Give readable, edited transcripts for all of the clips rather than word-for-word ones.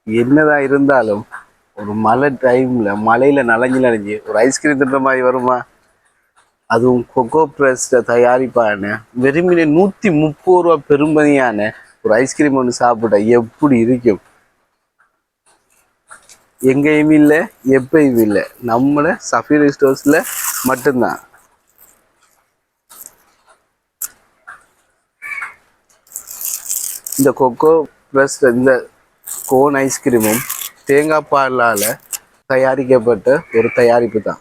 என்னதான் இருந்தாலும் ஒரு மழை டைம்ல மழையில நனைஞ்சு ஒரு ஐஸ்கிரீம் தின்ற மாதிரி வருமா? அதுவும் கொக்கோ பிரஸ் தயாரிப்பான வெறுமனே 130 ரூபா பெருமதியான ஒரு ஐஸ்கிரீம் ஒன்று சாப்பிட்டா எப்படி இருக்கும்? எங்கேயும் இல்லை, எப்பயும் இல்லை, நம்மள சஃபீர் ஸ்டோர்ஸ்ல மட்டும்தான். இந்த கொக்கோ ப்ளஸ் இந்த கோன் ஐஸ்கிரீமும் தேங்காய் பாலால் தயாரிக்கப்பட்ட ஒரு தயாரிப்பு தான்.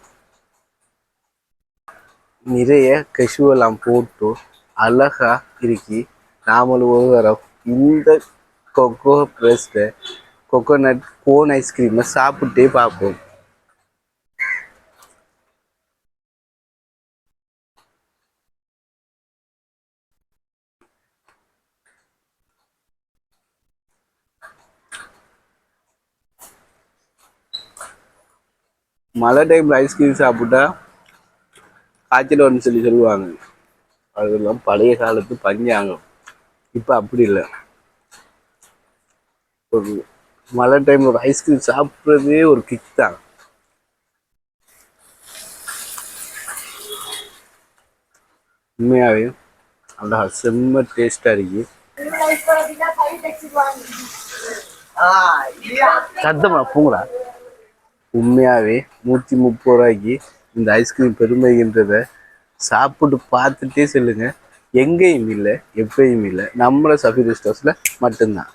நிறைய கெஷுவெல்லாம் போட்டு அழகா இருக்கி நாமளும் ஒரு தரம் இந்த கொக்கோ ப்ளஸ்ல கோகோனட் கோன் ஐஸ்கிரீமை சாப்பிட்டே பார்ப்போம். மழை டைம்ல ஐஸ்கிரீம் சாப்பிட்டா காய்ச்சல் வரும்னு சொல்லுவாங்க. அதெல்லாம் பழைய காலத்து பஞ்சாங்கம். இப்போ அப்படி இல்லை. ஒரு மழை டைம்ல ஒரு ஐஸ்கிரீம் சாப்பிட்றதே ஒரு கிக் தான். உண்மையாகவே நல்லா செம்ம டேஸ்டாக இருக்கு. சத்தமா பூங்கடா. உண்மையாகவே 130 ரூபாய்க்கு இந்த ஐஸ்கிரீம் பெருமைகின்றதை சாப்பிட்டு பார்த்துட்டே சொல்லுங்க. எங்கேயும் இல்லை, எப்பயும் இல்லை, நம்மள சஃபீர் ஸ்டோர்ஸ்ல மட்டும்தான்.